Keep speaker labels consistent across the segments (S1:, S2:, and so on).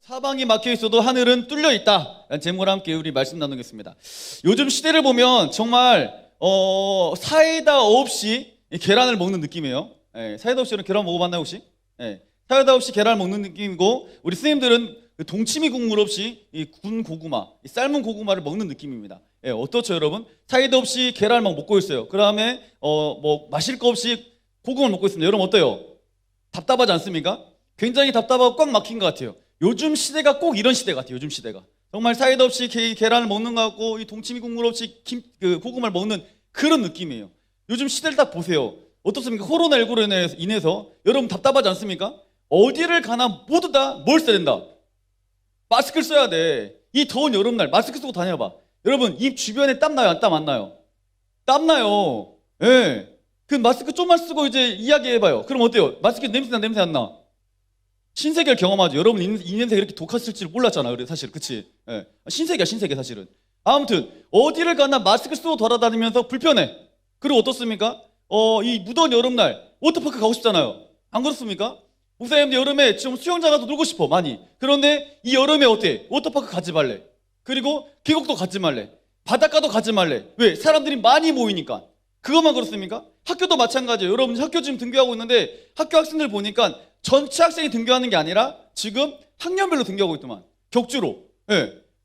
S1: 사방이 막혀 있어도 하늘은 뚫려 있다 라는 제목으로 함께 우리 말씀 나누겠습니다. 요즘 시대를 보면 정말 사이다 없이 계란을 먹는 느낌이에요. 사이다 없이 계란 먹어봤나요 혹시? 사이다 없이 계란을 먹는 느낌이고, 우리 선생님들은 동치미 국물 없이 이 군 고구마, 이 삶은 고구마를 먹는 느낌입니다. 어떻죠 여러분? 사이다 없이 계란을 막 먹고 있어요. 그 다음에 뭐 마실 거 없이 고구마를 먹고 있습니다. 여러분 어때요? 답답하지 않습니까? 굉장히 답답하고 꽉 막힌 것 같아요. 요즘 시대가 꼭 이런 시대 같아요. 요즘 시대가 정말 사이다 없이 계란을 먹는 것 같고, 이 동치미 국물 없이 고구마를 먹는 그런 느낌이에요. 요즘 시대를 딱 보세요. 어떻습니까? 코로나19로 인해서 여러분 답답하지 않습니까? 어디를 가나 모두 다 뭘 써야 된다? 마스크를 써야 돼. 이 더운 여름날 마스크 쓰고 다녀봐. 여러분 입 주변에 땀 나요? 땀 안 나요? 땀 나요. 예. 그 마스크 좀만 쓰고 이제 이야기해봐요. 그럼 어때요? 마스크 냄새 나, 냄새 안 나? 신세계를 경험하죠. 여러분 이 냄새가 이렇게 독했을 줄 몰랐잖아. 그래 사실 그치? 신세계야 신세계 사실은. 아무튼 어디를 가나 마스크 쓰고 돌아다니면서 불편해. 그리고 어떻습니까? 이 무더운 여름날 워터파크 가고 싶잖아요. 안 그렇습니까? 목사님들 여름에 지금 수영장 가서 놀고 싶어 많이. 그런데 이 여름에 어때? 워터파크 가지 말래. 그리고 계곡도 가지 말래. 바닷가도 가지 말래. 왜? 사람들이 많이 모이니까. 그것만 그렇습니까? 학교도 마찬가지예요. 여러분 학교 지금 등교하고 있는데 학교 학생들 보니까 전체 학생이 등교하는 게 아니라 지금 학년별로 등교하고 있더만. 격주로.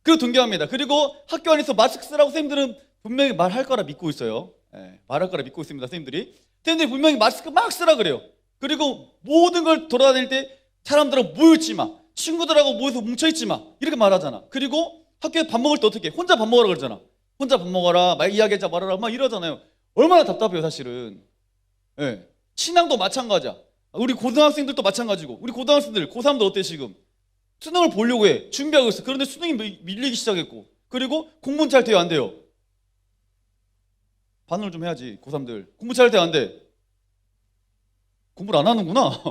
S1: 그리고 등교합니다. 그리고 학교 안에서 마스크 쓰라고 선생님들은 분명히 말할 거라 믿고 있어요. 말할 거라 믿고 있습니다. 선생님들이 분명히 마스크 막 쓰라 그래요. 그리고 모든 걸 돌아다닐 때 사람들하고 모여있지 마. 친구들하고 모여서 뭉쳐있지 마. 이렇게 말하잖아. 그리고 학교에 밥 먹을 때 어떻게 해? 혼자 밥 먹으라 그러잖아. 혼자 밥 먹어라. 막 이야기하자 말아라. 막 이러잖아요. 얼마나 답답해요 사실은. 신앙도 마찬가지야. 우리 고등학생들도 마찬가지고, 우리 고등학생들 고3도 어때 지금? 수능을 보려고 해. 준비하고 있어. 그런데 수능이 밀리기 시작했고, 그리고 공부는 잘 돼요 안 돼요? 반응을 좀 해야지. 고3들 공부 잘 돼 안 돼? 공부를 안 하는구나.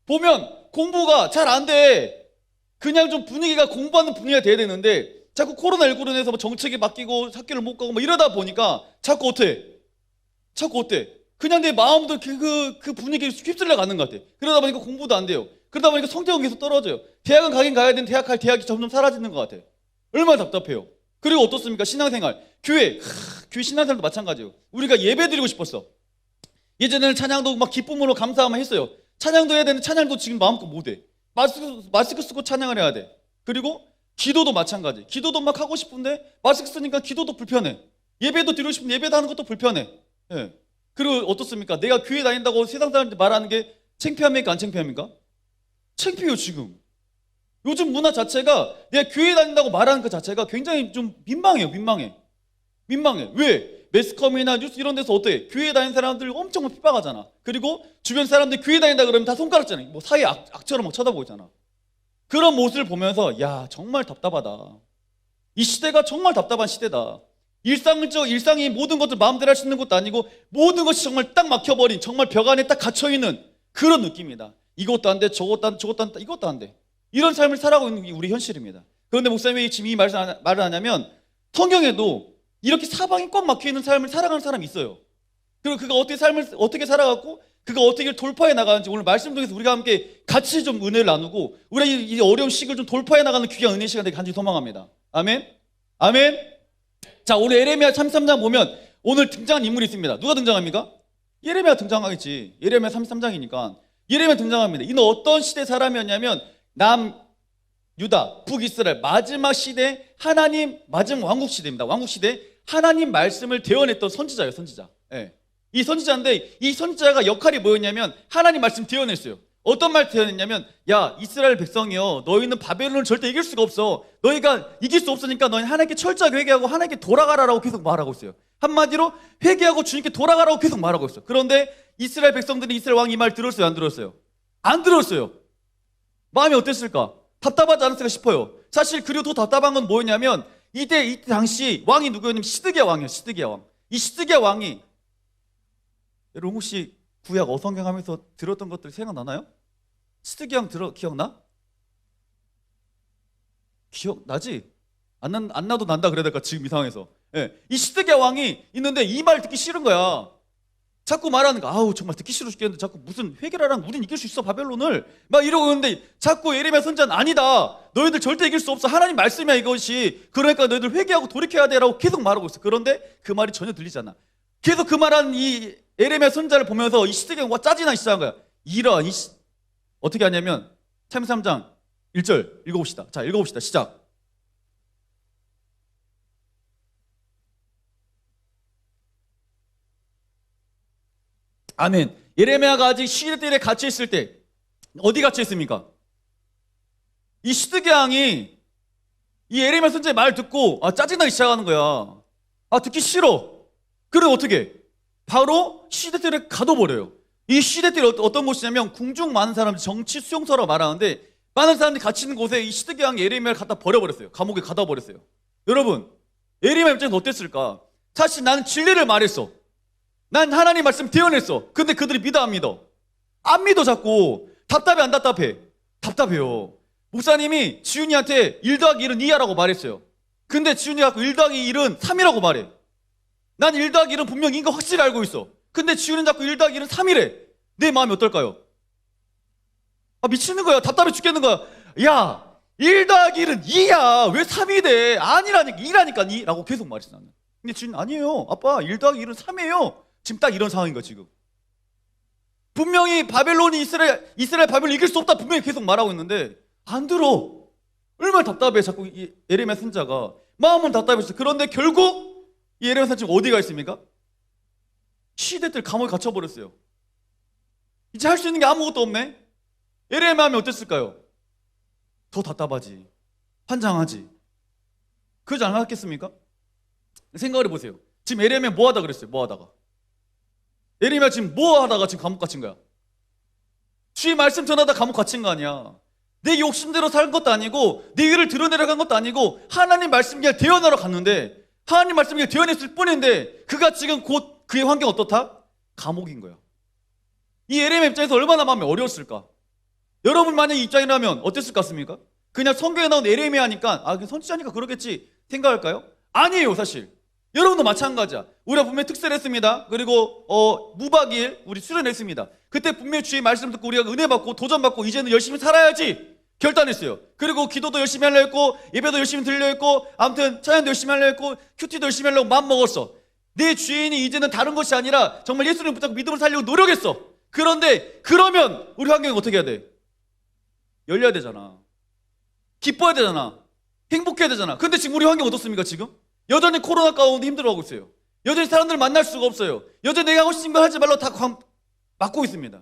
S1: 보면 공부가 잘 안 돼. 그냥 좀 분위기가 공부하는 분위기가 돼야 되는데 자꾸 코로나19로 인해서 뭐 정책이 바뀌고 학교를 못 가고 뭐 이러다 보니까 자꾸 어때? 그냥 내 마음도 그 분위기에 휩쓸려 가는 것 같아. 그러다 보니까 공부도 안 돼요. 그러다 보니까 성적은 계속 떨어져요. 대학은 가긴 가야 되는 대학이 점점 사라지는 것 같아. 얼마나 답답해요. 그리고 어떻습니까? 신앙생활. 교회 신앙생활도 마찬가지예요. 우리가 예배 드리고 싶었어. 예전에는 찬양도 막 기쁨으로 감사하면 했어요. 찬양도 해야 되는데 찬양도 지금 마음껏 못해. 마스크 쓰고 찬양을 해야 돼. 그리고 기도도 마찬가지. 기도도 막 하고 싶은데 마스크 쓰니까 기도도 불편해. 예배도 드리고 싶은데 예배도 하는 것도 불편해. 그리고 어떻습니까? 내가 교회 다닌다고 세상 사람들 말하는 게 창피합니까? 안 창피합니까? 창피해요 지금. 요즘 문화 자체가 내가 교회 다닌다고 말하는 그 자체가 굉장히 좀 민망해. 왜? 매스컴이나 뉴스 이런 데서 어때? 교회 다니는 사람들 엄청 핍박하잖아. 그리고 주변 사람들 교회 다닌다 그러면 다 손가락잖아. 뭐 사회 악처럼 막 쳐다보고 있잖아. 그런 모습을 보면서 야 정말 답답하다. 이 시대가 정말 답답한 시대다. 일상이 모든 것들 마음대로 할 수 있는 것도 아니고 모든 것이 정말 딱 막혀버린, 정말 벽 안에 딱 갇혀있는 그런 느낌이다. 이것도 안 돼, 저것도 안 돼, 이것도 안 돼. 이런 삶을 살아가고 있는 게 우리 현실입니다. 그런데 목사님이 지금 이 말을 하냐면 성경에도 이렇게 사방이 꽉 막혀있는 삶을 살아가는 사람이 있어요. 그리고 그가 어떻게 살아갔고 그가 어떻게 돌파해 나가는지 오늘 말씀 통해서 우리가 함께 같이 좀 은혜를 나누고 우리가 이 어려운 시기를 좀 돌파해 나가는 귀한 은혜 시간 되게 간절히 소망합니다. 아멘. 자, 오늘 예레미야 33장 보면 오늘 등장한 인물이 있습니다. 누가 등장합니까? 예레미야 등장하겠지. 예레미야 33장이니까 예레미야 등장합니다. 이는 어떤 시대 사람이었냐면 남유다, 북이스라엘 마지막 시대 마지막 왕국 시대입니다. 왕국 시대 하나님 말씀을 대언했던 선지자예요. 선지자. 이 선지자인데 이 선지자가 역할이 뭐였냐면 하나님 말씀 대언했어요. 어떤 말 대언했냐면 야 이스라엘 백성이여 너희는 바벨론을 절대 이길 수가 없어. 너희가 이길 수 없으니까 너희 하나님께 철저하게 회개하고 하나님께 돌아가라라고 계속 말하고 있어요. 한마디로 회개하고 주님께 돌아가라고 계속 말하고 있어요. 그런데 이스라엘 백성들이 이스라엘 왕이 이 말 들었어요? 안 들었어요? 안 들었어요. 마음이 어땠을까? 답답하지 않았을까 싶어요. 사실 그리고 더 답답한 건 뭐였냐면 이때 당시 왕이 누구였냐면 시드기야 왕이에요. 시드기야 왕. 이 시드기야 왕이 여러분 혹시 구약 어성경 하면서 들었던 것들 생각나나요? 시드기야 왕 기억나? 기억나지? 안 나도 난다 그래야 될까 지금 이 상황에서. 이 시드기야 왕이 있는데 이 말 듣기 싫은 거야. 자꾸 말하는 거, 아우 정말 듣기 싫어 죽겠는데 자꾸 무슨 회개라랑 우린 이길 수 있어 바벨론을 막 이러고 있는데 자꾸 예레미야 선지자는 아니다, 너희들 절대 이길 수 없어, 하나님 말씀이야 이것이, 그러니까 너희들 회개하고 돌이켜야 돼 라고 계속 말하고 있어. 그런데 그 말이 전혀 들리지 않아. 계속 그 말한 이 예레미야 선지자를 보면서 이 시드기야가 짜증이 나기 시작한 거야. 이런 어떻게 하냐면 33장 1절 읽어봅시다. 자, 읽어봅시다. 시작. 아멘. 예레미야가 아직 시드들에 갇혀 있을 때 어디 갇혀 있습니까? 이 시드기야 왕이 이 예레미야 선지자의 말 듣고 짜증나기 시작하는 거야. 듣기 싫어. 그럼 어떻게? 바로 시드들에 가둬버려요. 이 시드들이 어떤 곳이냐면 궁중 많은 사람, 정치 수용소라고 말하는데 많은 사람들이 갇혀 있는 곳에 이 시드기야 왕이 예레미야를 갖다 버려버렸어요. 감옥에 가둬버렸어요. 여러분, 예레미야 입장에서 어땠을까? 사실 나는 진리를 말했어. 난 하나님 말씀 대언했어. 근데 그들이 믿어 안 믿어? 안 믿어. 자꾸 답답해 안 답답해? 답답해요. 목사님이 지훈이한테 1 더하기 1은 2야라고 말했어요. 근데 지훈이가 1 더하기 1은 3이라고 말해. 난 1 더하기 1은 분명 인거 확실히 알고 있어. 근데 지훈이는 자꾸 1 더하기 1은 3이래. 내 마음이 어떨까요? 미치는 거야. 답답해 죽겠는 거야. 야, 1 더하기 1은 2야. 왜 3이 돼? 아니라니까, 2라니까, 2 라고 계속 말했어 나는. 근데 지훈이 아니에요. 아빠 1 더하기 1은 3이에요. 지금 딱 이런 상황인 거야 지금. 분명히 바벨론이 이스라엘 바벨론 이길 수 없다 분명히 계속 말하고 있는데 안 들어. 얼마나 답답해. 자꾸 이 예레미야 선지자가 마음은 답답했어. 그런데 결국 이 예레미야 선지자가 어디가 있습니까? 시대들 감옥에 갇혀버렸어요. 이제 할 수 있는 게 아무것도 없네. 예레미야 하면 어땠을까요? 더 답답하지, 환장하지. 그러지 않았겠습니까? 생각을 해보세요. 지금 예레미야 뭐 하다 그랬어요? 뭐 하다가 예레미야 지금 뭐 하다가 지금 감옥 갇힌 거야? 주의 말씀 전하다 감옥 갇힌 거 아니야. 내 욕심대로 산 것도 아니고 내 의를 드러내려 간 것도 아니고 하나님 말씀 그냥 대언하러 갔는데 하나님 말씀 그냥 대언했을 뿐인데 그가 지금 곧 그의 환경 어떻다? 감옥인 거야. 이 예레미야 입장에서 얼마나 마음이 어려웠을까? 여러분 만약 이 입장이라면 어땠을 것 같습니까? 그냥 성경에 나온 예레미야니까 그냥 선지자니까 그러겠지 생각할까요? 아니에요. 사실 여러분도 마찬가지야. 우리가 분명히 특세를 했습니다. 그리고 무박일 우리 수련했습니다. 그때 분명히 주의 말씀 듣고 우리가 은혜 받고 도전 받고 이제는 열심히 살아야지 결단했어요. 그리고 기도도 열심히 하려 했고 예배도 열심히 드리려 했고 아무튼 찬양도 열심히 하려 했고 큐티도 열심히 하려고 마음 먹었어. 내 주인이 이제는 다른 것이 아니라 정말 예수님을 붙잡고 믿음을 살려고 노력했어. 그런데 그러면 우리 환경이 어떻게 해야 돼? 열려야 되잖아. 기뻐야 되잖아. 행복해야 되잖아. 근데 지금 우리 환경 어떻습니까 지금? 여전히 코로나 가운데 힘들어하고 있어요. 여전히 사람들 만날 수가 없어요. 여전히 내가 하고 싶은 거 하지 말라고 다 막고 있습니다.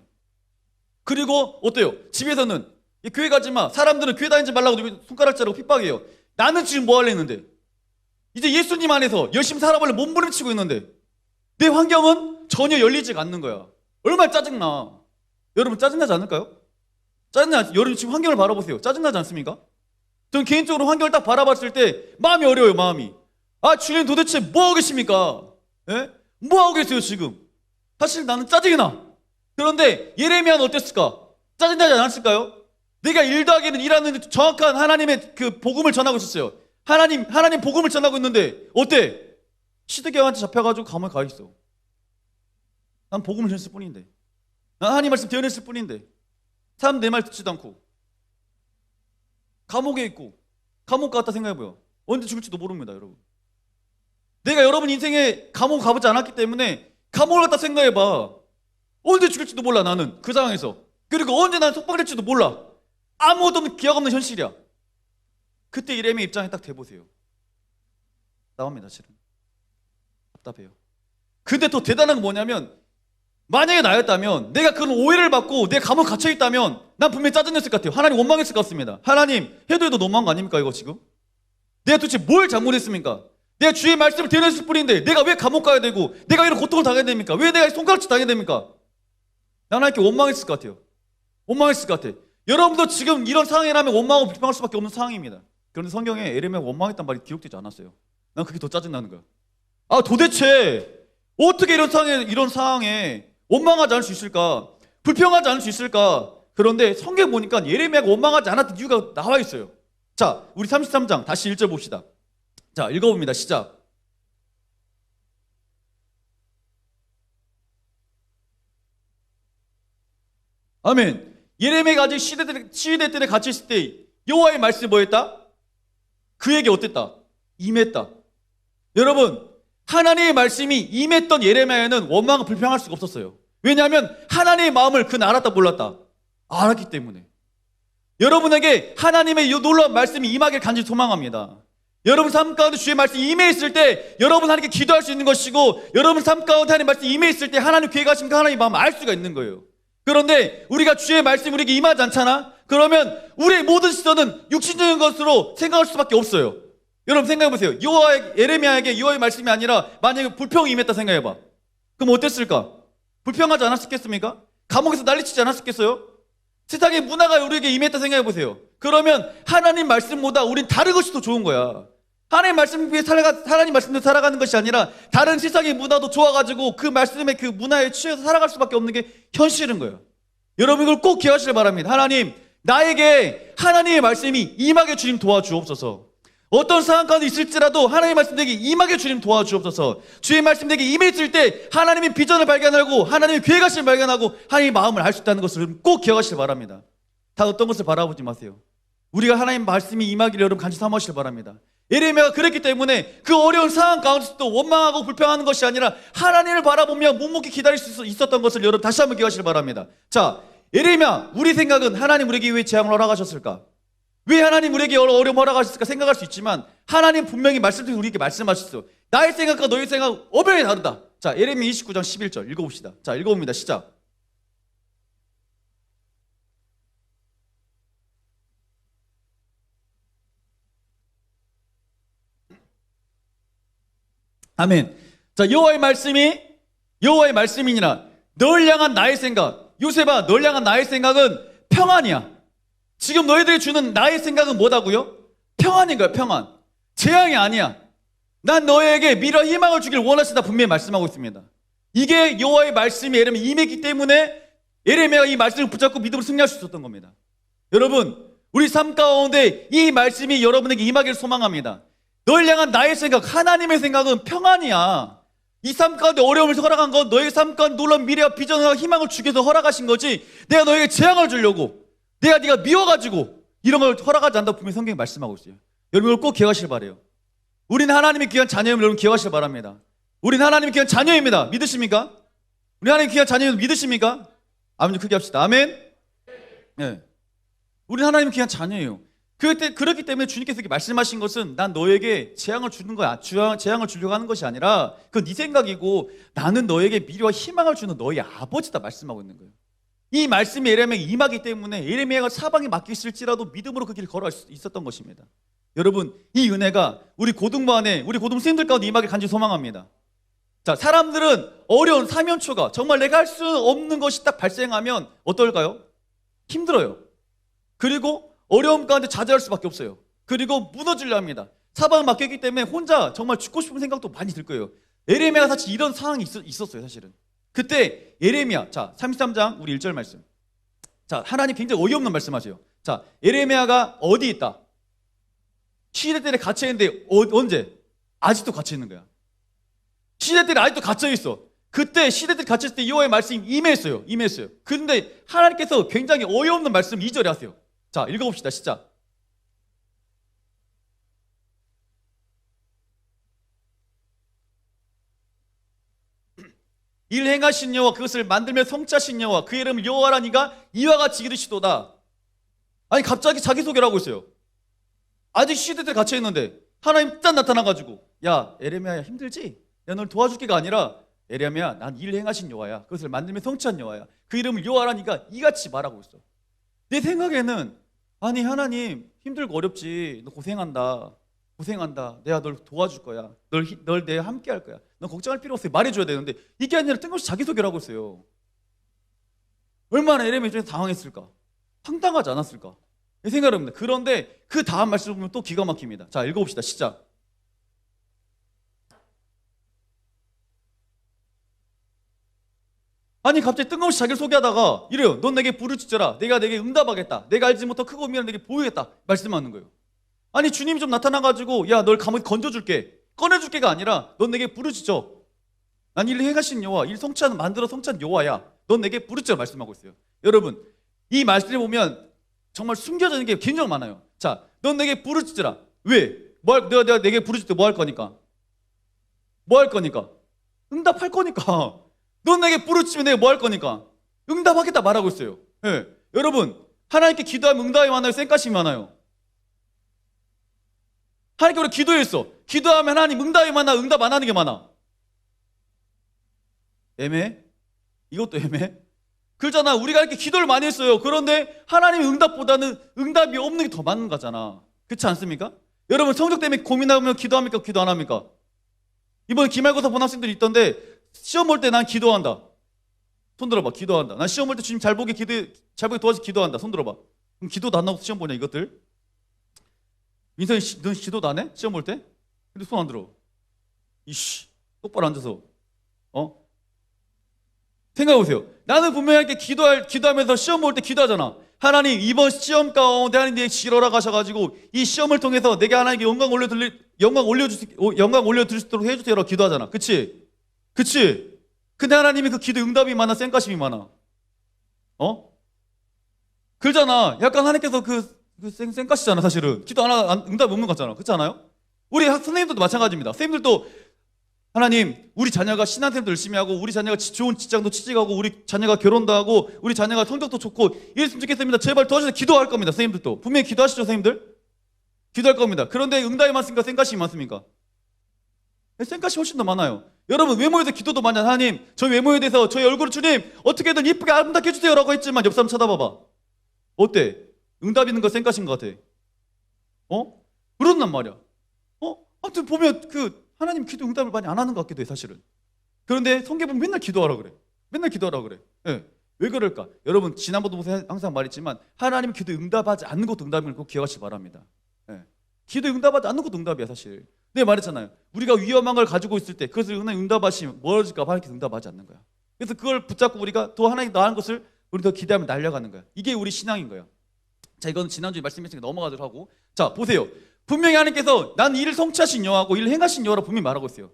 S1: 그리고 어때요? 집에서는 교회 가지 마. 사람들은 교회 다니지 말라고 손가락 자르고 핍박해요. 나는 지금 뭐 하려 했는데 이제 예수님 안에서 열심히 살아보려 몸부림치고 있는데 내 환경은 전혀 열리지가 않는 거야. 얼마나 짜증나. 여러분 짜증나지 않을까요? 짜증나지? 여러분 지금 환경을 바라보세요. 짜증나지 않습니까? 저는 개인적으로 환경을 딱 바라봤을 때 마음이 어려워요. 마음이. 주님 도대체 뭐 하고 계십니까? 예? 뭐 하고 계세요 지금? 사실 나는 짜증이 나. 그런데 예레미야는 어땠을까? 짜증나지 않았을까요? 내가 1 더하기는 2라는 정확한 하나님의 그 복음을 전하고 있었어요. 하나님 복음을 전하고 있는데 어때? 시드기야한테 잡혀가지고 감옥에 가 있어. 난 복음을 전했을 뿐인데, 난 하나님 말씀 대언했을 뿐인데 사람 내 말 듣지도 않고 감옥에 있고 감옥 갔다 생각해봐요. 언제 죽을지도 모릅니다 여러분. 내가 여러분 인생에 감옥 가보지 않았기 때문에 감옥을 갔다 생각해봐. 언제 죽을지도 몰라 나는 그 상황에서. 그리고 언제 난 속박될지도 몰라. 아무것도 없는 기약 없는 현실이야. 그때 예레미야 입장에 딱 대보세요. 나옵니다 실은. 답답해요. 근데 더 대단한 건 뭐냐면 만약에 나였다면 내가 그런 오해를 받고 내 감옥 갇혀있다면 난 분명히 짜증냈을 것 같아요. 하나님 원망했을 것 같습니다. 하나님 해도 너무한 거 아닙니까 이거 지금? 내가 도대체 뭘 잘못했습니까? 내가 주의 말씀을 대언했을 뿐인데 내가 왜 감옥 가야 되고 내가 이런 고통을 당해야 됩니까? 왜 내가 손가락질 당해야 됩니까? 나는 이렇게 원망했을 것 같아요. 원망했을 것 같아. 여러분도 지금 이런 상황이라면 원망하고 비판할 수밖에 없는 상황입니다. 그런데 성경에 예레미야가 원망했단 말이 기록되지 않았어요. 난 그게 더 짜증나는 거야. 도대체 어떻게 이런 상황에 원망하지 않을 수 있을까? 불평하지 않을 수 있을까? 그런데 성경 보니까 예레미야가 원망하지 않았던 이유가 나와 있어요. 자, 우리 33장 다시 1절 봅시다. 자, 읽어봅니다. 시작. 아멘. 예레미야가 아직 시대 때에 갇혀 있을 때 여호와의 말씀이 뭐였다? 그에게 어땠다? 임했다. 여러분, 하나님의 말씀이 임했던 예레미야는 원망과 불평할 수가 없었어요. 왜냐하면 하나님의 마음을 그는 알았다 몰랐다? 알았기 때문에. 여러분에게 하나님의 이 놀라운 말씀이 임하길 간절히 소망합니다. 여러분 삶 가운데 주의 말씀이 임해 있을 때 여러분 하나님께 기도할 수 있는 것이고, 여러분 삶 가운데 하나님의 말씀이 임해 있을 때 하나님 계획하심과 하나님의 마음을 알 수가 있는 거예요. 그런데 우리가 주의 말씀이 우리에게 임하지 않잖아? 그러면 우리의 모든 시선은 육신적인 것으로 생각할 수밖에 없어요. 여러분 생각해보세요. 예레미야에게 여호와의 말씀이 아니라 만약에 불평이 임했다 생각해봐. 그럼 어땠을까? 불평하지 않았겠습니까? 감옥에서 난리치지 않았겠어요? 세상의 문화가 우리에게 임했다 생각해보세요. 그러면 하나님 말씀보다 우린 다른 것이 더 좋은 거야. 하나님 말씀대로 살아가는 것이 아니라 다른 세상의 문화도 좋아가지고 그 말씀의 그 문화에 취해서 살아갈 수밖에 없는 게 현실인 거예요. 여러분 이걸 꼭 기억하시길 바랍니다. 하나님, 나에게 하나님의 말씀이 임하게 주님 도와주옵소서. 어떤 상황 가운데 있을지라도 하나님의 말씀 내게 임하게 주님 도와주옵소서. 주의 말씀 내게 임했을 때 하나님의 비전을 발견하고 하나님의 계획하심을 발견하고 하나님의 마음을 알 수 있다는 것을 꼭 기억하시길 바랍니다. 다 어떤 것을 바라보지 마세요. 우리가 하나님 말씀이 임하기를 여러분 간절히 사모하시길 바랍니다. 예레미야가 그랬기 때문에 그 어려운 상황 가운데서도 원망하고 불평하는 것이 아니라 하나님을 바라보며 묵묵히 기다릴 수 있었던 것을 여러분 다시 한번 기억하시길 바랍니다. 자, 예레미야, 우리 생각은 하나님 우리에게 왜 재앙을 허락하셨을까? 왜 하나님 우리에게 어려움 허락하셨을까 생각할 수 있지만 하나님 분명히 말씀 통해 우리에게 말씀하셨어요. 나의 생각과 너의 생각 어별이 다르다. 자, 예레미야 29장 11절 읽어봅시다. 자, 읽어봅니다. 시작. 아멘. 자, 여호와의 말씀이니라 널 향한 나의 생각. 요셉아, 널 향한 나의 생각은 평안이야. 지금 너희들이 주는 나의 생각은 뭐다고요? 평안인 거야, 평안. 재앙이 아니야. 난 너희에게 미래와 희망을 주길 원하시다 분명히 말씀하고 있습니다. 이게 여호와의 말씀이 예레미야에 임했기 때문에 예레미야가 이 말씀을 붙잡고 믿음으로 승리할 수 있었던 겁니다. 여러분, 우리 삶 가운데 이 말씀이 여러분에게 임하기를 소망합니다. 널 향한 나의 생각, 하나님의 생각은 평안이야. 이 삶 가운데 어려움을 허락한 건 너의 삶 가운데 놀라운 미래와 비전과 희망을 주기 위해서 허락하신 거지, 내가 너에게 재앙을 주려고, 네가 미워가지고 이런 걸 허락하지 않는다고 분명히 성경이 말씀하고 있어요. 여러분 이걸 꼭 기억하시길 바라요. 우리는 하나님의 귀한 자녀임을 여러분 기억하시길 바랍니다. 우리는 하나님의 귀한 자녀입니다. 믿으십니까? 우리 하나님의 귀한 자녀임을 믿으십니까? 아멘. 크게 합시다. 아멘. 네. 우리는 하나님의 귀한 자녀예요. 그렇기 때문에 주님께서 이렇게 말씀하신 것은 난 너에게 재앙을 주는 거야. 재앙을 주려고 하는 것이 아니라 그건 네 생각이고 나는 너에게 미래와 희망을 주는 너희 아버지다 말씀하고 있는 거예요. 이 말씀이 예레미야에게 임하기 때문에 예레미야가 사방에 막혀 있을지라도 믿음으로 그 길을 걸어갈 수 있었던 것입니다. 여러분, 이 은혜가 우리 고등부 안에 우리 고등부 선생님들 가운데 임하길 간절히 소망합니다. 자, 사람들은 어려운 사면초가 정말 내가 할 수 없는 것이 딱 발생하면 어떨까요? 힘들어요. 그리고 어려움 가운데 좌절할 수밖에 없어요. 그리고 무너지려 합니다. 사방을 막혔기 때문에 혼자 정말 죽고 싶은 생각도 많이 들 거예요. 예레미야가 사실 이런 상황이 있었어요, 사실은. 그때 예레미야, 자, 33장 우리 1절 말씀. 자, 하나님 굉장히 어이없는 말씀하세요. 자, 예레미야가 어디 있다? 시대 때에 갇혀 있는데 언제? 아직도 갇혀 있는 거야. 시대 때에 아직도 갇혀 있어. 그때 시대 때에 갇혔을 때 여호와의 말씀이 임했어요. 그런데 하나님께서 굉장히 어이없는 말씀 2절에 하세요. 자, 읽어봅시다. 시작. 일 행하신 여호와, 그것을 만들며 성취하신 여호와, 그 이름을 여호와라니가 이와 같이 이르시도다. 아니 갑자기 자기소개를 하고 있어요. 아직 시대에 갇혀 있는데 하나님 딱 나타나가지고, 야 예레미야야 힘들지? 내가 널 도와줄게가 아니라, 예레미야 난 일 행하신 여호와야, 그것을 만들며 성취한 여호와야, 그 이름을 여호와라니까 이같이 말하고 있어. 내 생각에는 아니 하나님 힘들고 어렵지, 너 고생한다. 내가 널 도와줄 거야. 널 내가 함께 할 거야. 너 걱정할 필요 없어. 말해줘야 되는데 이게 아니라 뜬금없이 자기소개를 하고 있어요. 얼마나 예레미야 입장에서 당황했을까? 황당하지 않았을까? 이 생각을 합니다. 그런데 그 다음 말씀을 보면 또 기가 막힙니다. 자, 읽어봅시다. 시작. 아니 갑자기 뜬금없이 자기를 소개하다가 이래요. 넌 내게 부르짖어라. 내가 내게 응답하겠다. 내가 알지 못한 크고 미를 내게 보이겠다 말씀하는 거예요. 아니 주님이 좀 나타나가지고 야 널 감옥에 건져줄게, 꺼내줄게가 아니라 넌 내게 부르짖어. 난 일 행하신 여호와, 일 성취하는 만들어 성취한 여호와야. 넌 내게 부르짖어 말씀하고 있어요. 여러분, 이 말씀을 보면 정말 숨겨져 있는 게 굉장히 많아요. 자, 넌 내게 부르짖으라. 왜? 내가 내게 부르짖을 때 뭐 할 거니까? 뭐 할 거니까? 응답할 거니까. 넌 내게 부르짖으면 내가 뭐 할 거니까? 응답하겠다 말하고 있어요. 예. 여러분, 하나님께 기도하면 응답이 많아요? 쌩까심이 많아요? 하나님께 우리 기도했어. 기도하면 하나님 응답이 많아? 응답 안 하는 게 많아? 애매해? 이것도 애매해? 그러잖아. 우리가 이렇게 기도를 많이 했어요. 그런데 하나님의 응답보다는 응답이 없는 게 더 많은 거잖아. 그렇지 않습니까? 여러분, 성적 때문에 고민하면 기도합니까? 기도 안 합니까? 이번에 기말고사 본 학생들이 있던데 시험 볼 때 난 기도한다. 손 들어봐. 기도한다. 난 시험 볼 때 주님 잘 보게 도와서 기도한다. 손 들어봐. 그럼 기도도 안 하고 시험 보냐 이것들? 민선이 넌 기도도 안 해? 시험 볼 때? 근데 손 안 들어. 이씨, 똑바로 앉아서. 생각해보세요. 나는 분명히 이렇게 기도하면서 시험 볼 때 기도하잖아. 하나님, 이번 시험 가운데 하나님 지러라 가셔가지고 이 시험을 통해서 내게 하나님께 영광 올려드릴 수 있도록 해주세요라고 기도하잖아. 그치? 근데 하나님이 그 기도 응답이 많아? 쌩까심이 많아? 그러잖아. 약간 하나님께서 쌩까시잖아, 사실은. 기도 응답이 없는 거 같잖아. 그렇지 않아요? 우리 선생님들도 마찬가지입니다. 선생님들도 하나님, 우리 자녀가 신앙생활도 열심히 하고 우리 자녀가 좋은 직장도 취직하고 우리 자녀가 결혼도 하고 우리 자녀가 성적도 좋고 이랬으면 좋겠습니다. 제발 도와주세요. 기도할 겁니다. 선생님들도. 분명히 기도하시죠, 선생님들? 기도할 겁니다. 그런데 응답이 많습니까? 쌩까심이 많습니까? 쌩까심이 훨씬 더 많아요. 여러분, 외모에 대해서 기도도 많이 하잖아요. 하나님, 저희 외모에 대해서 저희 얼굴을 주님 어떻게든 이쁘게 아름답게 해주세요 라고 했지만 옆 사람 쳐다봐봐. 어때? 응답 있는 거 쌩까신 것 같아. 그런단 말이야. 아무튼 보면 하나님 기도 응답을 많이 안 하는 것 같기도 해, 사실은. 그런데 성경 보면 맨날 기도하라 그래. 예. 왜 그럴까? 여러분, 지난번도 항상 말했지만 하나님 기도 응답하지 않는 것도 응답임을 꼭 기억하시기 바랍니다. 예. 기도 응답하지 않는 것도 응답이야, 사실. 내가 말했잖아요. 우리가 위험한 걸 가지고 있을 때 그것을 하나님 응답하시면 멀어질까 봐 하나님께서 응답하지 않는 거야. 그래서 그걸 붙잡고 우리가 더 하나님 나은 것을 우리 더 기대하면 날려가는 거야. 이게 우리 신앙인 거야. 자, 이건 지난주에 말씀했으니까 넘어가도록 하고. 자, 보세요. 분명히 하나님께서 난 일을 성취하신 여호와고 일을 행하신 여호와라 분명히 말하고 있어요.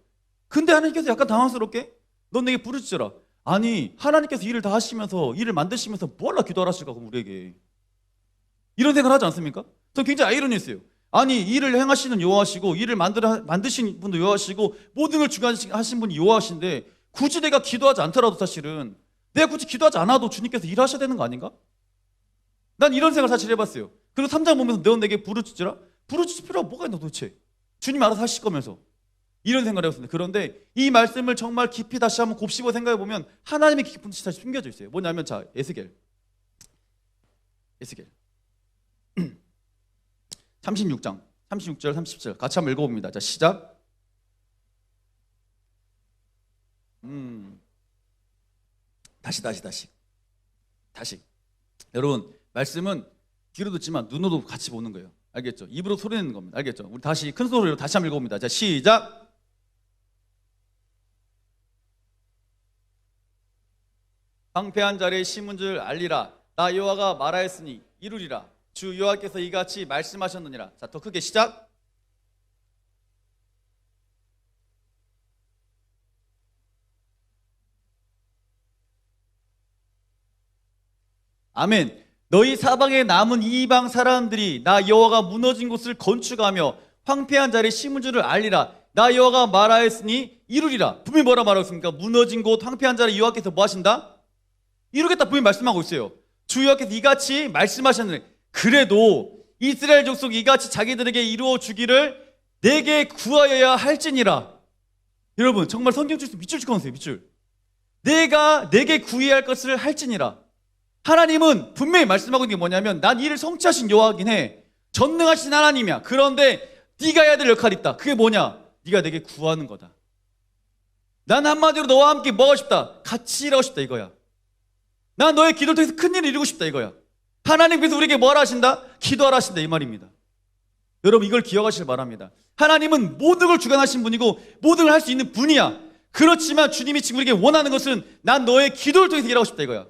S1: 근데 하나님께서 약간 당황스럽게 넌 내게 부르짖어라. 아니, 하나님께서 일을 다 하시면서 일을 만드시면서 뭘라 기도하라 하실까 그럼 우리에게. 이런 생각을 하지 않습니까? 저 굉장히 아이러니했어요. 아니, 일을 행하시는 여호와시고 일을 만드신 분도 여호와시고 모든 걸 주관하신 분이 여호와신데 굳이 내가 기도하지 않더라도 사실은 내가 굳이 기도하지 않아도 주님께서 일하셔야 되는 거 아닌가? 난 이런 생각을 사실 해봤어요. 그리고 3장 보면서 너 내게 부르짖으라? 부르짖을 필요가 뭐가 있나 도대체? 주님 알아서 하실 거면서. 이런 생각을 해봤습니다. 그런데 이 말씀을 정말 깊이 다시 한번 곱씹어 생각해보면 하나님의 깊은 뜻이 다시 숨겨져 있어요. 뭐냐면 자, 에스겔 36장 36절 37절 같이 한번 읽어봅니다. 자, 시작. 다시. 여러분, 말씀은 귀로 듣지만 눈으로 같이 보는 거예요. 알겠죠? 입으로 소리 내는 겁니다. 알겠죠? 우리 다시 큰 소리로 다시 한번 읽어봅니다. 자, 시작. 황폐한 자리에 심은 줄 알리라. 나 여호와가 말하였으니 이루리라. 주 여호와께서 이같이 말씀하셨느니라. 자, 더 크게 시작. 아멘. 너희 사방에 남은 이방 사람들이 나 여호와가 무너진 곳을 건축하며 황폐한 자리에 심은 줄을 알리라. 나 여호와가 말하였으니 이루리라. 분명히 뭐라 말하였습니까? 무너진 곳 황폐한 자리 여호와께서 뭐 하신다? 이루겠다 분명히 말씀하고 있어요. 주 여호와께서 이같이 말씀하셨느니 그래도 이스라엘 족속이 이같이 자기들에게 이루어 주기를 내게 구하여야 할지니라. 여러분, 정말 성경 중에서 밑줄 찍어놓으세요. 밑줄. 내가 내게 구해야 할 것을 할지니라. 하나님은 분명히 말씀하고 있는 게 뭐냐면 난 이를 성취하신 여호와긴 해. 전능하신 하나님이야. 그런데 네가 해야 될 역할이 있다. 그게 뭐냐? 네가 내게 구하는 거다. 난 한마디로 너와 함께 뭐 하고 싶다? 같이 일하고 싶다 이거야. 난 너의 기도를 통해서 큰 일을 이루고 싶다 이거야. 하나님께서 우리에게 뭐하라 하신다? 기도하라 하신다 이 말입니다. 여러분, 이걸 기억하시길 바랍니다. 하나님은 모든 걸 주관하신 분이고 모든 걸 할 수 있는 분이야. 그렇지만 주님이 지금 우리에게 원하는 것은 난 너의 기도를 통해서 일하고 싶다 이거야.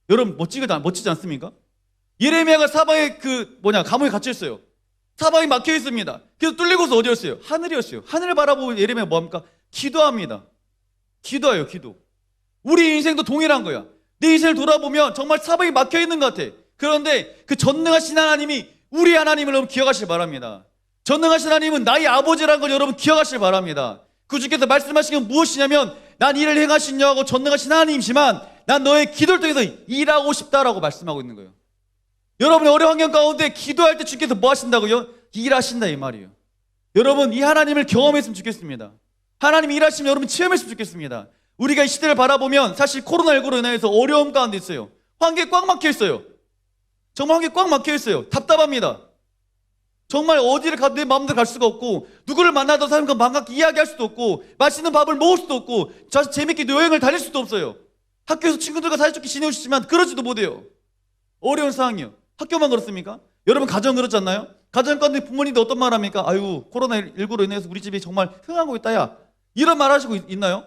S1: 여러분, 멋지지 않습니까? 예레미야가 사방에 감옥에 갇혀 있어요. 사방이 막혀 있습니다. 그래서 뚫리고서 어디였어요? 하늘이었어요. 하늘을 바라보고 예레미야가 뭐합니까? 기도합니다. 기도해요, 기도. 우리 인생도 동일한 거야. 내 인생을 돌아보면 정말 사방이 막혀 있는 것 같아. 그런데 그 전능하신 하나님이 우리 하나님을 여러분 기억하시길 바랍니다. 전능하신 하나님은 나의 아버지라는 걸 여러분 기억하시길 바랍니다. 그 주께서 말씀하신 건 무엇이냐면 난 일을 행하신 여하고 전능하신 하나님이지만 난 너의 기도를 통해서 일하고 싶다라고 말씀하고 있는 거예요. 여러분의 어려운 환경 가운데 기도할 때 주께서 뭐 하신다고요? 일하신다 이 말이에요. 여러분 이 하나님을 경험했으면 좋겠습니다. 하나님이 일하시면 여러분 체험했으면 좋겠습니다. 우리가 이 시대를 바라보면 사실 코로나19로 인해서 어려움 가운데 있어요. 환경이 꽉 막혀 있어요. 정말 환경이 꽉 막혀 있어요. 답답합니다. 정말 어디를 가도 내 마음대로 갈 수가 없고 누구를 만나던 사람과 반갑게 이야기할 수도 없고 맛있는 밥을 먹을 수도 없고 재밌게 여행을 다닐 수도 없어요. 학교에서 친구들과 사이좋게 지내고 싶지만 그러지도 못해요. 어려운 상황이요. 학교만 그렇습니까? 여러분 가정 그렇지 않나요? 가정 가운데 부모님도 어떤 말 합니까? 아유 코로나19로 인해서 우리 집이 정말 흥하고 있다 야 이런 말 하시고 있나요?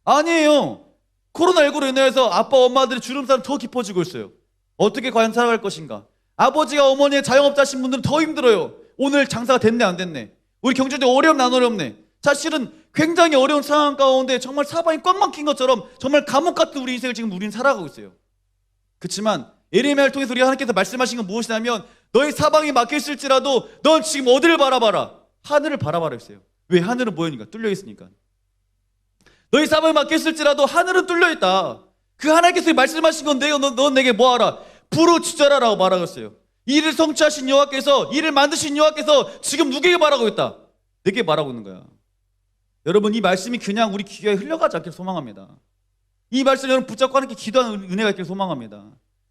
S1: 아니에요. 코로나19로 인해서 아빠 엄마들의 주름살은 더 깊어지고 있어요. 어떻게 과연 살아갈 것인가? 아버지가 어머니의 자영업자신 분들은 더 힘들어요. 오늘 장사가 됐네 안 됐네. 우리 경제도 어렵네 안 어렵네. 사실은 굉장히 어려운 상황 가운데 정말 사방이 꽉 막힌 것처럼 정말 감옥 같은 우리 인생을 지금 우리는 살아가고 있어요. 그렇지만 예레미야를 통해서 우리 하나님께서 말씀하신 건 무엇이냐면 너의 사방이 막혀 있을지라도 넌 지금 어디를 바라봐라? 하늘을 바라봐라 했어요. 왜? 하늘은 뭐였니까? 뚫려 있으니까. 너희 사방이 막혀 있을지라도 하늘은 뚫려 있다. 그 하나님께서 말씀하신 건 넌 내게 뭐하라? 부르짖어라라고 말하겠어요. 이를 성취하신 여호와께서 이를 만드신 여호와께서 지금 누구에게 말하고 있다? 내게 말하고 있는 거야. 여러분 이 말씀이 그냥 우리 귀에 흘러가지 않길 소망합니다. 이 말씀 여러분 붙잡고 하나님께 기도하는 은혜가 있길 소망합니다.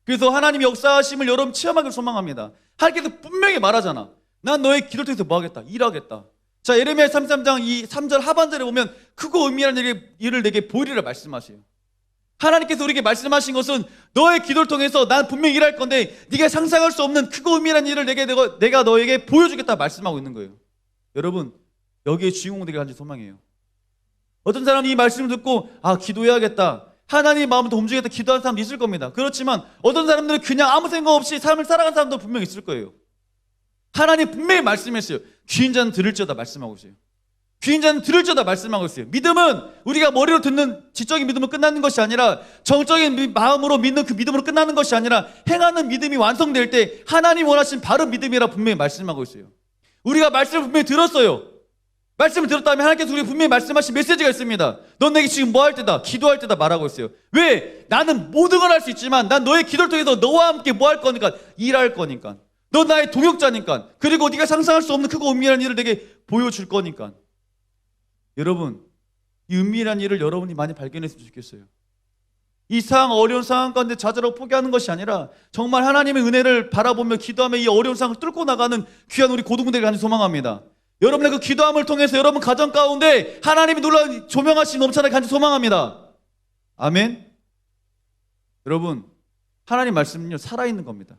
S1: 그래서 하나님의 역사하심을 여러분 체험하길 소망합니다. 하나님께서 분명히 말하잖아. 난 너의 기도를 통해서 뭐 하겠다? 일하겠다. 자 예레미야 33장 이 3절 하반절에 보면 크고 은밀한 일을 내게 보이리라 말씀하세요. 하나님께서 우리에게 말씀하신 것은 너의 기도를 통해서 난 분명히 일할 건데 네가 상상할 수 없는 크고 은밀한 일을 내가 너에게 보여주겠다 말씀하고 있는 거예요. 여러분 여기에 주인공 되길 간절히 소망해요. 어떤 사람이 이 말씀을 듣고 기도해야겠다. 하나님의 마음을 더 움직이겠다 기도하는 사람도 있을 겁니다. 그렇지만 어떤 사람들은 그냥 아무 생각 없이 삶을 살아가는 사람도 분명히 있을 거예요. 하나님 분명히 말씀했어요. 귀인 자는 들을지어다 말씀하고 있어요. 귀인 자는 들을지어다 말씀하고 있어요. 믿음은 우리가 머리로 듣는 지적인 믿음으로 끝나는 것이 아니라 정적인 마음으로 믿는 그 믿음으로 끝나는 것이 아니라 행하는 믿음이 완성될 때 하나님 원하신 바른 믿음이라 분명히 말씀하고 있어요. 우리가 말씀을 분명히 들었어요. 말씀을 들었다면 하나님께서 우리에게 분명히 말씀하신 메시지가 있습니다. 넌 내게 지금 뭐 할 때다? 기도할 때다 말하고 있어요. 왜? 나는 모든 걸 할 수 있지만 난 너의 기도를 통해서 너와 함께 뭐 할 거니까? 일할 거니까. 넌 나의 동역자니까. 그리고 네가 상상할 수 없는 크고 은밀한 일을 내게 보여줄 거니까. 여러분 이 은밀한 일을 여러분이 많이 발견했으면 좋겠어요. 이 상황 어려운 상황 가운데 좌절하고 포기하는 것이 아니라 정말 하나님의 은혜를 바라보며 기도하며 이 어려운 상황을 뚫고 나가는 귀한 우리 고등분들을 간절히 소망합니다. 여러분의 그 기도함을 통해서 여러분 가정 가운데 하나님이 놀라운 조명하신 넘쳐나게 간절히 소망합니다. 아멘. 여러분 하나님 말씀은요 살아있는 겁니다.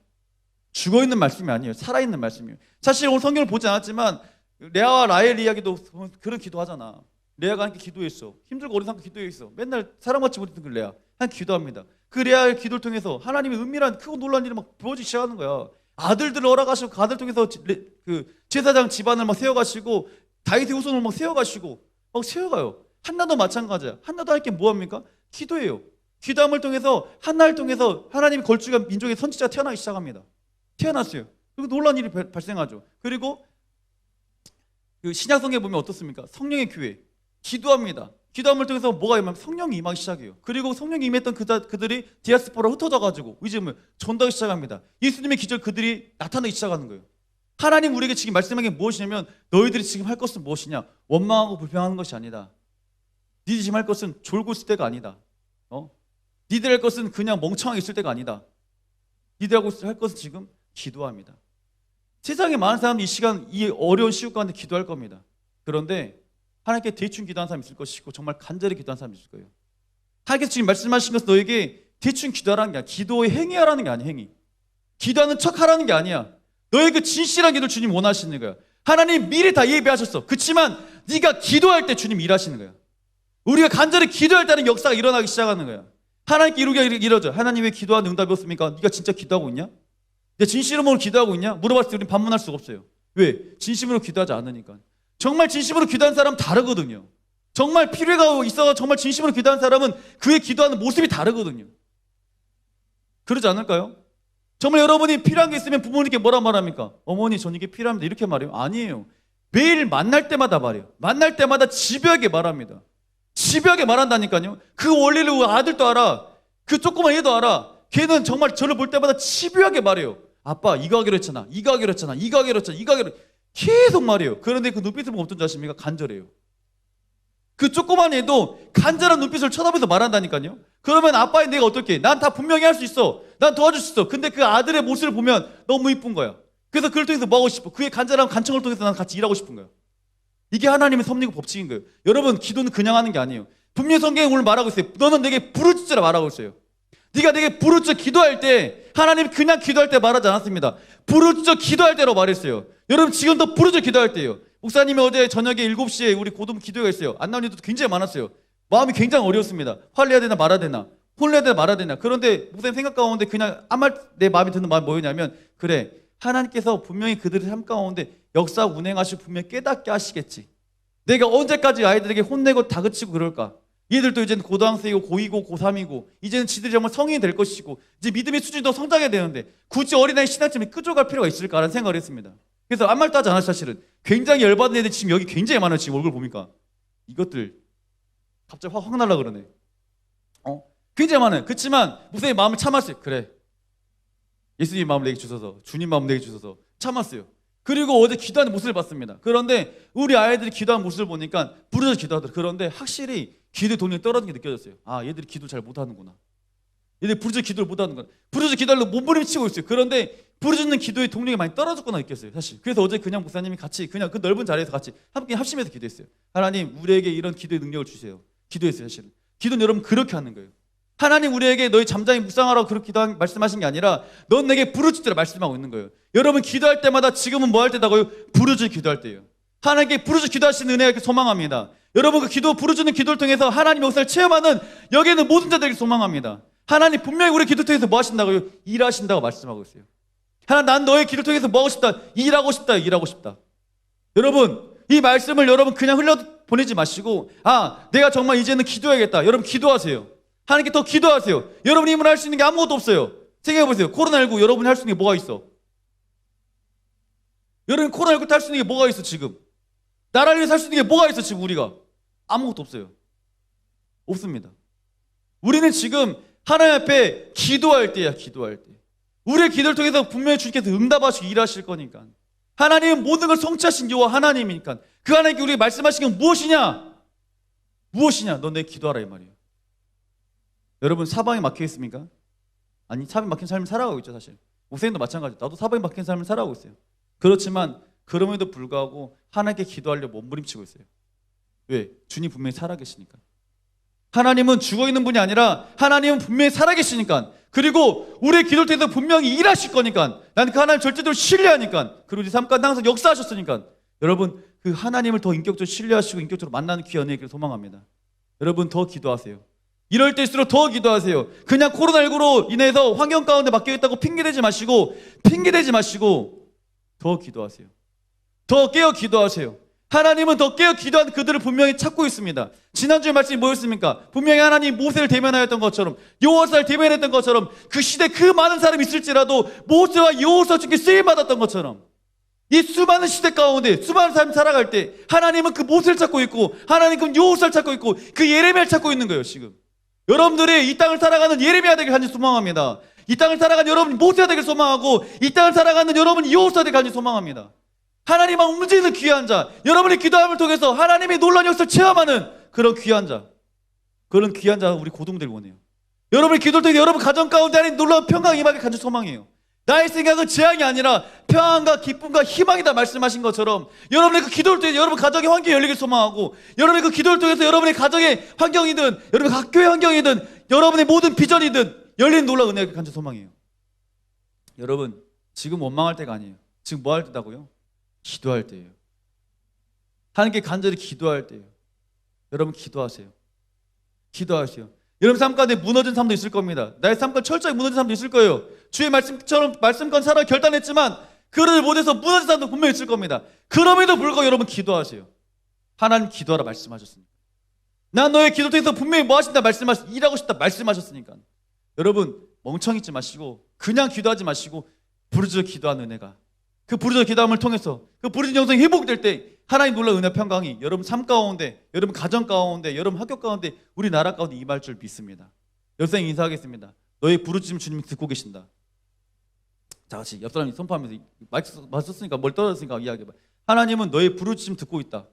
S1: 죽어있는 말씀이 아니에요. 살아있는 말씀이에요. 사실 오늘 성경을 보지 않았지만 레아와 라헬 이야기도 그런 기도하잖아. 레아가 함께 기도했어. 힘들고 어린 상황 기도했어. 맨날 사랑받지 못했던 그 레아 함께 기도합니다. 그 레아의 기도를 통해서 하나님의 은밀한 크고 놀라운 일이 막 부어지기 시작하는 거야. 아들들을 허락하시고 그 아들 통해서 그 제사장 집안을 막 세워가시고 다윗의 후손을 막 세워가시고 막 세워가요. 한나도 마찬가지야. 한나도 하나님께 뭐합니까? 기도해요. 기도함을 통해서 한나를 통해서 하나님이 걸쭉한 민족의 선지자가 태어나기 시작합니다. 태어났어요. 그리고 놀라운 일이 발생하죠. 그리고 그 신약성경에 보면 어떻습니까? 성령의 교회 기도합니다. 기도함을 통해서 뭐가 임하면 성령이 임하기 시작해요. 그리고 성령이 임했던 그들이 디아스포라 흩어져가지고 이제 전도하기 시작합니다. 예수님의 기적 그들이 나타나기 시작하는 거예요. 하나님 우리에게 지금 말씀한 게 무엇이냐면 너희들이 지금 할 것은 무엇이냐? 원망하고 불평하는 것이 아니다. 니들이 지금 할 것은 졸고 있을 때가 아니다. 니들 할 것은 그냥 멍청하게 있을 때가 아니다. 니들 할 것은 지금 기도합니다. 세상에 많은 사람들이 이 시간 이 어려운 시국 가운데 기도할 겁니다. 그런데 하나님께 대충 기도하는 사람이 있을 것이고 정말 간절히 기도하는 사람이 있을 거예요. 하나님께서 지금 말씀하신 것은 너에게 대충 기도하라는 게 아니야. 기도에 행위하라는 게 아니야. 행위. 기도하는 척 하라는 게 아니야. 너의 그 진실한 기도를 주님 원하시는 거야. 하나님 미리 다 예배하셨어. 그렇지만 네가 기도할 때 주님 일하시는 거야. 우리가 간절히 기도할 때는 역사가 일어나기 시작하는 거야. 하나님께 이루어져. 하나님 왜 기도하는 응답이 없습니까? 네가 진짜 기도하고 있냐? 내 진심으로 기도하고 있냐? 물어봤을 때 우리는 반문할 수가 없어요. 왜? 진심으로 기도하지 않으니까. 정말 진심으로 기도하는 사람은 다르거든요. 정말 필요가 있어서 정말 진심으로 기도하는 사람은 그의 기도하는 모습이 다르거든요. 그러지 않을까요? 정말 여러분이 필요한 게 있으면 부모님께 뭐라 말합니까? 어머니, 전 이게 필요합니다. 이렇게 말해요? 아니에요. 매일 만날 때마다 말해요. 만날 때마다 집요하게 말합니다. 집요하게 말한다니까요. 그 원리를 우리 아들도 알아. 그 조그만 얘도 알아. 걔는 정말 저를 볼 때마다 집요하게 말해요. 아빠, 이거 하기로 했잖아. 이거 하기로 했잖아. 이거 하기로 했잖아. 이거 하기로. 계속 말해요. 그런데 그 눈빛을 보면 어떤 줄 아십니까? 간절해요. 그 조그만 애도 간절한 눈빛을 쳐다보면서 말한다니까요. 그러면 아빠인 내가 어떨게? 난 다 분명히 할 수 있어. 난 도와줄 수 있어. 근데 그 아들의 모습을 보면 너무 이쁜 거야. 그래서 그걸 통해서 뭐 하고 싶어? 그의 간절한 간청을 통해서 난 같이 일하고 싶은 거야. 이게 하나님의 섭리고 법칙인 거예요. 여러분, 기도는 그냥 하는 게 아니에요. 분명히 성경에 오늘 말하고 있어요. 너는 내게 부르짖으라 말하고 있어요. 네가 내게 부르짖어 기도할 때 하나님 그냥 기도할 때 말하지 않았습니다. 부르짖어 기도할 때로 말했어요. 여러분, 지금도 부르짖어 기도할 때예요. 목사님이 어제 저녁에 7시에 우리 고등 기도가 있어요. 안 나온 일도 굉장히 많았어요. 마음이 굉장히 어려웠습니다. 화내야 되나 말아야 되나, 혼내야 되나 말아야 되나. 그런데 목사님 생각 가운데 그냥 아무 말 내 마음에 드는 마음이 뭐였냐면, 그래, 하나님께서 분명히 그들의 삶 가운데 역사 운행하시고 분명히 깨닫게 하시겠지. 내가 언제까지 아이들에게 혼내고 다그치고 그럴까? 얘들도 이제는 고등학생이고 고2고 고3이고 이제는 지들이 정말 성인이 될 것이고 이제 믿음의 수준이 더 성장해야 되는데 굳이 어린아이 신앙쯤에 끄져갈 필요가 있을까라는 생각을 했습니다. 그래서 아무 말도 하지 않았어요. 사실은 굉장히 열받은 애들 지금 여기 굉장히 많아요. 지금 얼굴 보니까 이것들 갑자기 확 날라 그러네. 굉장히 많아요. 그렇지만 목사님 마음을 참았어요. 그래, 예수님 마음 내게 주셔서, 주님 마음 내게 주셔서 참았어요. 그리고 어제 기도하는 모습을 봤습니다. 그런데 우리 아이들이 기도하는 모습을 보니까 부르짖어 기도하더라고요. 그런데 확실히 기도의 동력이 떨어진 게 느껴졌어요. 아, 얘들이 기도를 잘 못하는구나. 얘들이 부르짖어 기도를 못하는구나. 부르짖어 기도하려고 몸부림치고 있어요. 그런데 부르짖는 기도의 동력이 많이 떨어졌구나 느꼈어요, 사실. 그래서 어제 그냥 목사님이 같이 그냥 그 넓은 자리에서 같이 함께 합심해서 기도했어요. 하나님, 우리에게 이런 기도의 능력을 주세요. 기도했어요, 사실은. 기도는 여러분 그렇게 하는 거예요. 하나님, 우리에게 너희 잠잠히 묵상하라고 그렇게 말씀하신 게 아니라 넌 내게 부르짖으라 말씀하고 있는 거예요. 여러분, 기도할 때마다 지금은 뭐 할 때다고요? 부르짖어 기도할 때예요. 하나님께 부르짖어 기도하시는 은혜가 이렇게 소망합니다. 여러분, 그 기도, 부르짖는 기도를 통해서 하나님의 역사를 체험하는 여기 있는 모든 자들에게 소망합니다. 하나님 분명히 우리 기도 통해서 뭐 하신다고요? 일하신다고 말씀하고 있어요. 하나님, 난 너의 기도 통해서 뭐 하고 싶다? 일하고 싶다, 일하고 싶다. 여러분, 이 말씀을 여러분 그냥 흘려보내지 마시고, 아, 내가 정말 이제는 기도해야겠다. 여러분, 기도하세요. 하나님께 더 기도하세요. 여러분이 힘으로 할 수 있는 게 아무것도 없어요. 생각해보세요. 코로나19 여러분이 할 수 있는 게 뭐가 있어? 여러분, 코로나19 할 수 있는 게 뭐가 있어 지금? 나라를 위해서 할 수 있는 게 뭐가 있어 지금? 우리가 아무것도 없어요. 없습니다. 우리는 지금 하나님 앞에 기도할 때야. 기도할 때 우리의 기도를 통해서 분명히 주님께서 응답하시고 일하실 거니까. 하나님은 모든 걸 성취하신 여호와 하나님이니까. 그 하나님께 우리에게 말씀하신 건 무엇이냐? 무엇이냐? 너 내 기도하라 이 말이에요. 여러분, 사방에 막혀 있습니까? 아니, 사방에 막힌 삶을 살아가고 있죠. 사실 목사님도 마찬가지. 나도 사방에 막힌 삶을 살아가고 있어요. 그렇지만 그럼에도 불구하고 하나님께 기도하려고 몸부림치고 있어요. 왜? 주님 분명히 살아계시니까. 하나님은 죽어있는 분이 아니라 하나님은 분명히 살아계시니까. 그리고 우리의 기도를 통해서 분명히 일하실 거니까. 나는 그 하나님 절대적으로 신뢰하니까. 그리고 우리 삶 가운데 항상 역사하셨으니까. 여러분, 그 하나님을 더 인격적으로 신뢰하시고 인격적으로 만나는 귀한 은혜를 소망합니다. 여러분, 더 기도하세요. 이럴 때일수록 더 기도하세요. 그냥 코로나19로 인해서 환경 가운데 막혀있다고 핑계대지 마시고 더 기도하세요. 더 깨어 기도하세요. 하나님은 더 깨어 기도한 그들을 분명히 찾고 있습니다. 지난주에 말씀이 뭐였습니까? 분명히 하나님 모세를 대면하였던 것처럼, 여호와를 대면했던 것처럼, 그 시대 그 많은 사람이 있을지라도 모세와 여호와 주께 쓰임받았던 것처럼, 이 수많은 시대 가운데 수많은 사람이 살아갈 때 하나님은 그 모세를 찾고 있고, 하나님은 그 여호와를 찾고 있고, 그 예레미야를 찾고 있는 거예요. 지금 여러분들이 이 땅을 살아가는 예레미야 되길 간절히 소망합니다. 이 땅을 살아가는 여러분이 모세가 되길 소망하고, 이 땅을 살아가는 여러분이 여호수아 되길 간절히 소망합니다. 하나님만 움직이는 귀한 자, 여러분의 기도함을 통해서 하나님의 놀라운 역사를 체험하는 그런 귀한 자, 우리 고등들 원해요. 여러분의 기도를 통해 여러분 가정 가운데 하나님 놀라운 평강 임하게 간절히 소망해요. 나의 생각은 재앙이 아니라 평안과 기쁨과 희망이다 말씀하신 것처럼, 여러분의 그 기도를 통해 여러분 가정의 환경이 열리길 소망하고, 여러분의 그 기도를 통해서 여러분의 가정의 환경이든 여러분의 학교의 환경이든 여러분의 모든 비전이든 열리는 놀라운 은혜가 간절히 소망해요. 여러분, 지금 원망할 때가 아니에요. 지금 뭐 할 때다고요? 기도할 때예요. 하나님께 간절히 기도할 때예요. 여러분, 기도하세요. 기도하세요. 여러분 삶 가운데 무너진 삶도 있을 겁니다. 나의 삶 가운데 철저히 무너진 삶도 있을 거예요. 주의 말씀처럼 말씀과 살아 결단했지만 그를 못해서 무너진 삶도 분명히 있을 겁니다. 그럼에도 불구하고 여러분 기도하세요. 하나님 기도하라 말씀하셨으니까. 난 너의 기도 통해서 분명히 뭐 하신다 말씀하셨, 일하고 싶다 말씀하셨으니까. 여러분, 멍청이 있지 마시고 그냥 기도하지 마시고 부르짖어 기도하는 은혜가, 그 부르짖어 기도함을 통해서 그 부르짖은 영성이 회복될 때 하나님 놀라운 은혜 평강이 여러분 삶 가운데, 여러분 가정 가운데, 여러분 학교 가운데, 우리 나라 가운데 임할 줄 믿습니다. 여러분 인사하겠습니다. 너의 부르짖음 주님이 듣고 계신다. 자, 같이 옆 사람이 선포하면서 마이크 맞췄으니까 뭘 떨어졌으니까 이야기해봐. 하나님은 너의 부르짖음 듣고 있다.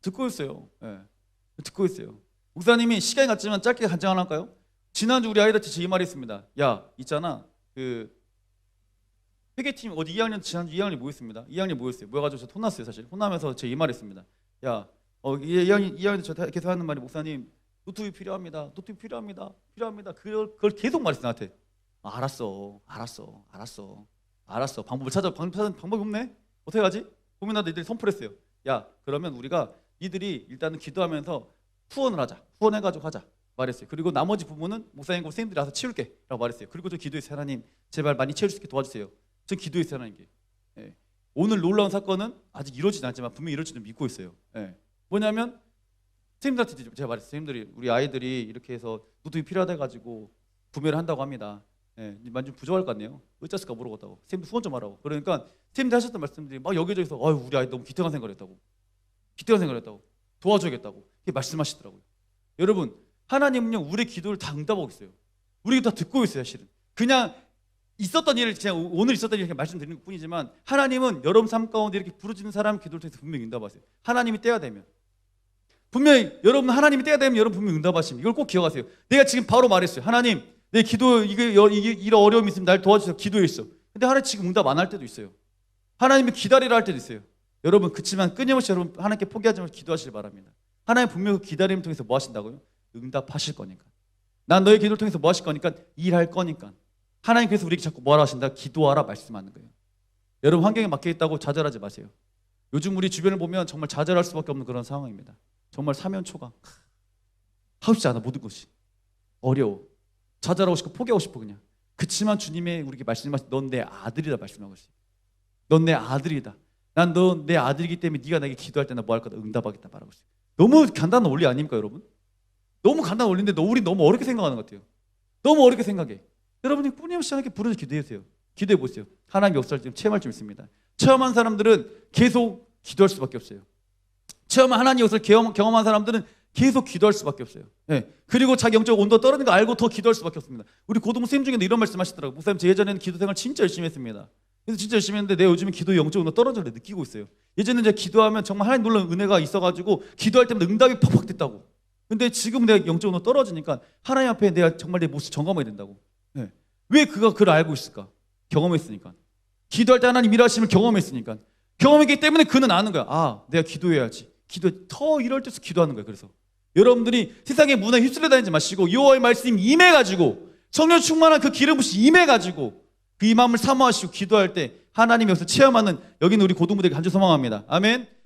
S1: 듣고 있어요. 네. 듣고 있어요. 목사님이 시간이 갔지만 짧게 간증 하나 할까요? 지난주 우리 아이들한테 제 이 말이 있습니다. 야, 있잖아. 그 회계팀 어디 2학년, 지난주 2학년이 모였습니다. 2학년이 모였어요. 모여가지고 저 혼났어요. 사실 혼나면서 제 이 말이 있습니다. 야, 2학년이 저 계속 하는 말이, 목사님 노트북이 필요합니다. 노트북이 필요합니다. 그걸 계속 말했어 나한테. 알았어. 방법을 찾아. 방법이 없네. 어떻게 하지? 고민하다 이들이 선포했어요. 야, 그러면 우리가 이들이 일단은 기도하면서 후원을 하자. 후원해가지고 하자 말했어요. 그리고 나머지 부분은 목사님과 선생님들이 와서 치울게 라고 말했어요. 그리고 저 기도했어요. 하나님 제발 많이 채울 수 있게 도와주세요. 전 기도했어요. 하나님께. 예. 오늘 놀라운 사건은 아직 이루어지지 않지만 분명히 이룰 줄은 믿고 있어요. 예. 뭐냐면 선생님들한테 제가 말했어요. 선생님들이 우리 아이들이 이렇게 해서 노트북이 필요하다 해가지고 구매를 한다고 합니다. 예, 많이 좀 부족할 것 같네요. 어쩌을까 모르겠다고. 선생님들 후원 좀 하라고. 그러니까 선생님들 하셨던 말씀들이 막 여기저기서 우리 아이 너무 기특한 생각을 했다고. 도와줘야겠다고. 이렇게 말씀하시더라고요. 여러분, 하나님은요 우리의 기도를 다 응답하고 있어요. 우리 다 듣고 있어요. 사실은 그냥 있었던 일을, 그냥 오늘 있었던 일을 말씀드리는 것뿐이지만 하나님은 여러분 삶 가운데 이렇게 부르짖는 사람 기도를 통해서 분명히 응답하세요. 하나님이 때가 되면 분명히 여러분, 하나님이 때가 되면 여러분 분명히 응답하십니다. 이걸 꼭 기억하세요. 내가 지금 바로 말했어요. 하나님, 내 기도 이게 이런 어려움이 있으면 날 도와주세요. 기도했어. 근데 하나님 지금 응답 안 할 때도 있어요. 하나님이 기다리라 할 때도 있어요. 여러분, 그렇지만 끊임없이 여러분 하나님께 포기하지 말고 기도하시길 바랍니다. 하나님 분명히 그 기다림을 통해서 뭐 하신다고요? 응답하실 거니까. 난 너의 기도를 통해서 뭐 하실 거니까? 일할 거니까. 하나님 그래서 우리에게 자꾸 뭐하라 하신다? 기도하라 말씀하는 거예요. 여러분, 환경에 막혀 있다고 좌절하지 마세요. 요즘 우리 주변을 보면 정말 좌절할 수밖에 없는 그런 상황입니다. 정말 사면초가 하고 싶지 않아. 모든 것이 어려워. 좌절하고 싶고 포기하고 싶어 그냥. 그치만 주님의 우리에게 말씀하신, 넌 내 아들이다 말씀하고 있어요. 넌 내 아들이다. 난 너 내 아들이기 때문에 네가 나에게 기도할 때나 뭐 할 거다 응답하겠다 말하고 있어요. 너무 간단한 원리 아닙니까 여러분? 너무 간단한 원리인데 우리 너무 어렵게 생각하는 것 같아요. 너무 어렵게 생각해. 여러분이 끊임없이 하나님께 부르짖어 기도해주세요. 기도해 보세요. 하나님 역사를 좀 체험할 좀 있습니다. 체험한 사람들은 계속 기도할 수밖에 없어요. 체험한 하나님 역사를 경험한 사람들은 계속 기도할 수밖에 없어요. 네. 그리고 자기 영적 온도 떨어지는 거 알고 더 기도할 수밖에 없습니다. 우리 고등부 선생님 중에도 이런 말씀 하시더라고요. 목사님, 제 예전에는 기도 생활 진짜 열심히 했습니다. 그래서 진짜 열심히 했는데 내가 요즘에 기도의 영적 온도 떨어질 때 느끼고 있어요. 예전에는 제가 기도하면 정말 하나님 놀라운 은혜가 있어가지고 기도할 때마다 응답이 팍팍 됐다고. 근데 지금 내가 영적 온도 떨어지니까 하나님 앞에 내가 정말 내 모습 점검해야 된다고. 네. 왜 그걸 알고 있을까? 경험했으니까. 기도할 때 하나님 일하심을 경험했으니까. 경험했기 때문에 그는 아는 거야. 아, 내가 기도해야지. 더 이럴 때서 기도하는 거예요. 그래서 여러분들이 세상의 문화에 휩쓸려 다니지 마시고 여호와의 말씀이 임해가지고 성령 충만한 그 기름 부으심 임해가지고 그 임함을 사모하시고 기도할 때 하나님이 여기서 체험하는, 여기는 우리 고등부들에게 간절 소망합니다. 아멘.